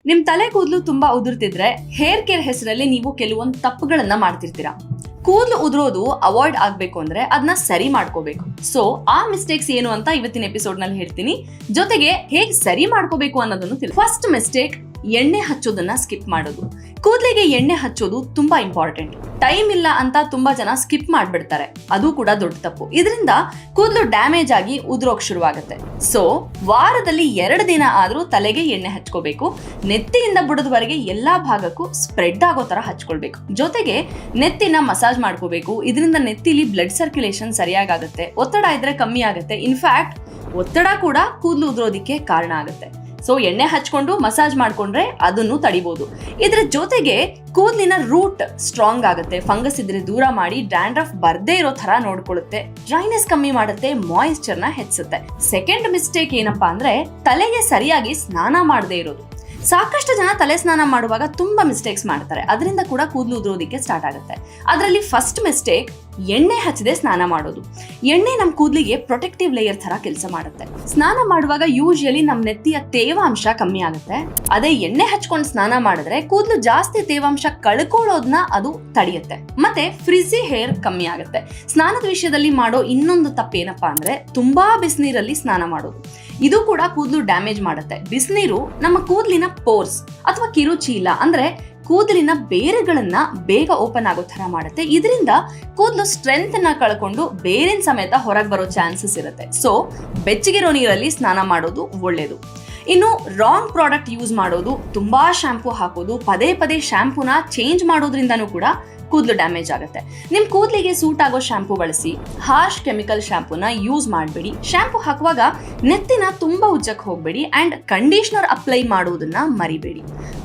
ನಿಮ್ ತಲೆ ಕೂದಲು ತುಂಬಾ ಉದುರ್ತಿದ್ರೆ ಹೇರ್ ಕೇರ್ ಹೆಸರಲ್ಲಿ ನೀವು ಕೆಲವೊಂದು ತಪ್ಪುಗಳನ್ನ ಮಾಡ್ತಿರ್ತೀರಾ. ಕೂದಲು ಉದುರೋದು ಅವಾಯ್ಡ್ ಆಗ್ಬೇಕು ಅಂದ್ರೆ ಅದನ್ನ ಸರಿ ಮಾಡ್ಕೋಬೇಕು. ಸೊ ಆ ಮಿಸ್ಟೇಕ್ಸ್ ಏನು ಅಂತ ಇವತ್ತಿನ ಎಪಿಸೋಡ್ ನಲ್ಲಿ ಹೇಳ್ತೀನಿ. ಜೊತೆಗೆ ಹೇಗ್ ಸರಿ ಮಾಡ್ಕೋಬೇಕು ಅನ್ನೋದನ್ನು ತಿಳಿ. ಫಸ್ಟ್ ಮಿಸ್ಟೇಕ್, ಎಣ್ಣೆ ಹಚ್ಚೋದನ್ನ ಸ್ಕಿಪ್ ಮಾಡೋದು. ಕೂದಲಿಗೆ ಎಣ್ಣೆ ಹಚ್ಚೋದು ತುಂಬಾ ಇಂಪಾರ್ಟೆಂಟ್. ಟೈಮ್ ಇಲ್ಲ ಅಂತ ತುಂಬಾ ಜನ ಸ್ಕಿಪ್ ಮಾಡ್ಬಿಡ್ತಾರೆ, ಅದು ಕೂಡ ದೊಡ್ಡ ತಪ್ಪು. ಇದರಿಂದ ಕೂದಲು ಡ್ಯಾಮೇಜ್ ಆಗಿ ಉದುರೋಕ್ ಶುರುವಾಗುತ್ತೆ. ಸೊ ವಾರದಲ್ಲಿ 2 ದಿನ ಆದ್ರೂ ತಲೆಗೆ ಎಣ್ಣೆ ಹಚ್ಕೋಬೇಕು. ನೆತ್ತಿಯಿಂದ ಬುಡದವರೆಗೆ ಎಲ್ಲಾ ಭಾಗಕ್ಕೂ ಸ್ಪ್ರೆಡ್ ಆಗೋ ತರ ಹಚ್ಕೊಳ್ಬೇಕು. ಜೊತೆಗೆ ನೆತ್ತಿನ ಮಸಾಜ್ ಮಾಡ್ಕೋಬೇಕು. ಇದರಿಂದ ನೆತ್ತಿಲಿ ಬ್ಲಡ್ ಸರ್ಕ್ಯುಲೇಷನ್ ಸರಿಯಾಗುತ್ತೆ. ಒತ್ತಡ ಇದ್ರೆ ಕಮ್ಮಿ ಆಗುತ್ತೆ. ಇನ್ಫ್ಯಾಕ್ಟ್ ಒತ್ತಡ ಕೂಡ ಕೂದಲು ಉದುರೋದಿಕ್ಕೆ ಕಾರಣ ಆಗುತ್ತೆ. ಸೊ ಎಣ್ಣೆ ಹಚ್ಕೊಂಡು ಮಸಾಜ್ ಮಾಡ್ಕೊಂಡ್ರೆ ಅದನ್ನು ತಡಿಬಹುದು. ಇದ್ರ ಜೊತೆಗೆ ಕೂದಲಿನ ರೂಟ್ ಸ್ಟ್ರಾಂಗ್ ಆಗುತ್ತೆ. ಫಂಗಸ್ ಇದ್ರೆ ದೂರ ಮಾಡಿ ಡ್ಯಾಂಡ್ರಫ್ ಬರ್ದೇ ಇರೋ ತರ ನೋಡ್ಕೊಳ್ಳುತ್ತೆ. ಡ್ರೈನೆಸ್ ಕಮ್ಮಿ ಮಾಡುತ್ತೆ, ಮಾಯಿಶ್ಚರ್ ನ ಹೆಚ್ಚಿಸುತ್ತೆ. ಸೆಕೆಂಡ್ ಮಿಸ್ಟೇಕ್ ಏನಪ್ಪಾ ಅಂದ್ರೆ ತಲೆಗೆ ಸರಿಯಾಗಿ ಸ್ನಾನ ಮಾಡದೇ ಇರೋದು. ಸಾಕಷ್ಟು ಜನ ತಲೆ ಸ್ನಾನ ಮಾಡುವಾಗ ತುಂಬಾ ಮಿಸ್ಟೇಕ್ಸ್ ಮಾಡ್ತಾರೆ. ಅದರಿಂದ ಕೂಡ ಕೂದಲು ಉದುರೋದಿಕ್ಕೆ ಸ್ಟಾರ್ಟ್ ಆಗುತ್ತೆ. ಅದರಲ್ಲಿ ಫಸ್ಟ್ ಮಿಸ್ಟೇಕ್, ಎಣ್ಣೆ ಹಚ್ಚದೆ ಸ್ನಾನ ಮಾಡೋದು. ಎಣ್ಣೆ ನಮ್ ಕೂದಲಿಗೆ ಪ್ರೊಟೆಕ್ಟಿವ್ ಲೇಯರ್ ತರ ಕೆಲಸ ಮಾಡುತ್ತೆ. ಸ್ನಾನ ಮಾಡುವಾಗ ಯೂಶುವಲಿ ನಮ್ ನೆತ್ತಿಯ ತೇವಾಂಶ ಕಮ್ಮಿ ಆಗುತ್ತೆ. ಅದೇ ಎಣ್ಣೆ ಹಚ್ಕೊಂಡು ಸ್ನಾನ ಮಾಡಿದ್ರೆ ಕೂದಲು ಜಾಸ್ತಿ ತೇವಾಂಶ ಕಳ್ಕೊಳ್ಳೋದನ್ನ ಅದು ತಡೆಯುತ್ತೆ. ಮತ್ತೆ ಫ್ರಿಜಿ ಹೇರ್ ಕಮ್ಮಿ ಆಗುತ್ತೆ. ಸ್ನಾನದ ವಿಷಯದಲ್ಲಿ ಮಾಡೋ ಇನ್ನೊಂದು ತಪ್ಪೇನಪ್ಪಾ ಅಂದ್ರೆ ತುಂಬಾ ಬಿಸಿನೀರಲ್ಲಿ ಸ್ನಾನ ಮಾಡೋದು. ಇದು ಕೂಡ ಕೂದಲು ಡ್ಯಾಮೇಜ್ ಮಾಡುತ್ತೆ. ಬಿಸಿನೀರು ನಮ್ಮ ಕೂದಲಿನ ಪೋರ್ಸ್ ಅಥವಾ ಕಿರುಚೀಲ ಅಂದ್ರೆ ಕೂದಲಿನ ಬೇರುಗಳನ್ನ ಬೇಗ ಓಪನ್ ಆಗೋ ತರ ಮಾಡುತ್ತೆ. ಇದರಿಂದ ಕೂದಲು ಸ್ಟ್ರೆಂತ್ ನ ಕಳ್ಕೊಂಡು ಬೇರಿನ ಸಮೇತ ಹೊರಗೆ ಬರೋ ಚಾನ್ಸಸ್ ಇರುತ್ತೆ. ಸೊ ಬೆಚ್ಚಗಿರೋ ನೀರಲ್ಲಿ ಸ್ನಾನ ಮಾಡೋದು ಒಳ್ಳೇದು. ಇನ್ನು ರಾಂಗ್ ಪ್ರಾಡಕ್ಟ್ ಯೂಸ್ ಮಾಡೋದು, ತುಂಬಾ ಶಾಂಪೂ ಹಾಕೋದು, ಪದೇ ಪದೇ ಶಾಂಪೂನ ಚೇಂಜ್ ಮಾಡೋದ್ರಿಂದನೂ ಕೂಡ ಕೂದಲು ಡ್ಯಾಮೇಜ್ ಆಗುತ್ತೆ. ನಿಮ್ ಕೂದಲಿಗೆ ಸೂಟ್ ಆಗೋ ಶಾಂಪೂ ಬಳಸಿ. ಹಾರ್ಶ್ ಕೆಮಿಕಲ್ ಶಾಂಪೂನ ಯೂಸ್ ಮಾಡಬೇಡಿ. ಶಾಂಪೂ ಹಾಕುವಾಗ ನೆತ್ತಿನ ತುಂಬಾ ಉಜ್ಜಕ್ಕೆ ಹೋಗ್ಬೇಡಿ. ಅಂಡ್ ಕಂಡೀಷನರ್ ಅಪ್ಲೈ ಮಾಡುವುದನ್ನ ಮರಿಬೇಡಿ.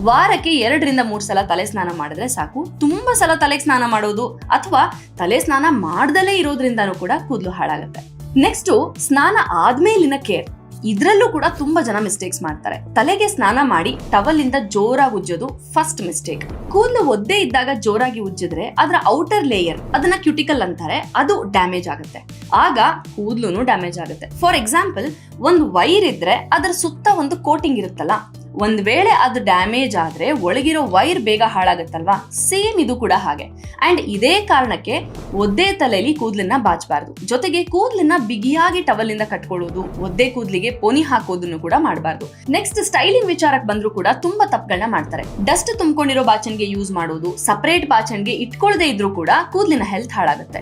ವಾರಕ್ಕೆ 2 ರಿಂದ 3 ಸಲ ತಲೆ ಸ್ನಾನ ಮಾಡಿದ್ರೆ ಸಾಕು. ತುಂಬಾ ಸಲ ತಲೆಗೆ ಸ್ನಾನ ಮಾಡೋದು ಅಥವಾ ತಲೆ ಸ್ನಾನ ಮಾಡ್ದಲೇ ಇರೋದ್ರಿಂದನೂ ಕೂಡ ಕೂದಲು ಹಾಳಾಗುತ್ತೆ. ನೆಕ್ಸ್ಟ್, ಸ್ನಾನ ಆದ್ಮೇಲಿನ ಕೇರ್. ಇದ್ರಲ್ಲೂ ಕೂಡ ತುಂಬಾ ಜನ ಮಿಸ್ಟೇಕ್ಸ್ ಮಾಡ್ತಾರೆ. ತಲೆಗೆ ಸ್ನಾನ ಮಾಡಿ ಟವಲ್ ಇಂದ ಜೋರಾಗಿ ಉಜ್ಜೋದು ಫಸ್ಟ್ ಮಿಸ್ಟೇಕ್. ಕೂದಲು ಒದ್ದೆ ಇದ್ದಾಗ ಜೋರಾಗಿ ಉಜ್ಜಿದ್ರೆ ಅದರ ಔಟರ್ ಲೇಯರ್, ಅದನ್ನ ಕ್ಯೂಟಿಕಲ್ ಅಂತಾರೆ, ಅದು ಡ್ಯಾಮೇಜ್ ಆಗುತ್ತೆ. ಆಗ ಕೂದಲು ಡ್ಯಾಮೇಜ್ ಆಗುತ್ತೆ. ಫಾರ್ ಎಕ್ಸಾಂಪಲ್, ಒಂದು ವೈರ್ ಇದ್ರೆ ಅದರ ಸುತ್ತ ಒಂದು ಕೋಟಿಂಗ್ ಇರುತ್ತಲ್ಲ, ಒಂದ್ ವೇಳೆ ಅದು ಡ್ಯಾಮೇಜ್ ಆದ್ರೆ ಒಳಗಿರೋ ವೈರ್ ಬೇಗ ಹಾಳಾಗುತ್ತಲ್ವಾ, ಸೇಮ್ ಇದು ಕೂಡ ಹಾಗೆ. ಅಂಡ್ ಇದೇ ಕಾರಣಕ್ಕೆ ಒದ್ದೆ ತಲೆಯಲ್ಲಿ ಕೂದಲನ್ನ ಬಾಚಬಾರ್ದು. ಜೊತೆಗೆ ಕೂದಲನ್ನ ಬಿಗಿಯಾಗಿ ಟವಲ್ ಇಂದ ಕಟ್ಕೊಳ್ಳೋದು, ಒದ್ದೆ ಕೂದಲಿಗೆ ಪೋನಿ ಹಾಕೋದನ್ನು ಕೂಡ ಮಾಡಬಾರ್ದು. ನೆಕ್ಸ್ಟ್, ಸ್ಟೈಲಿಂಗ್ ವಿಚಾರಕ್ಕೆ ಬಂದ್ರು ಕೂಡ ತುಂಬಾ ತಪ್ಪುಗಳನ್ನ ಮಾಡ್ತಾರೆ. ಡಸ್ಟ್ ತುಂಬಿಕೊಂಡಿರೋ ಬಾಚಣಿಗೆ ಯೂಸ್ ಮಾಡೋದು, ಸಪರೇಟ್ ಬಾಚಣಿಗೆ ಇಟ್ಕೊಳ್ಳದೆ ಇದ್ರೂ ಕೂಡ ಕೂದಲಿನ ಹೆಲ್ತ್ ಹಾಳಾಗುತ್ತೆ.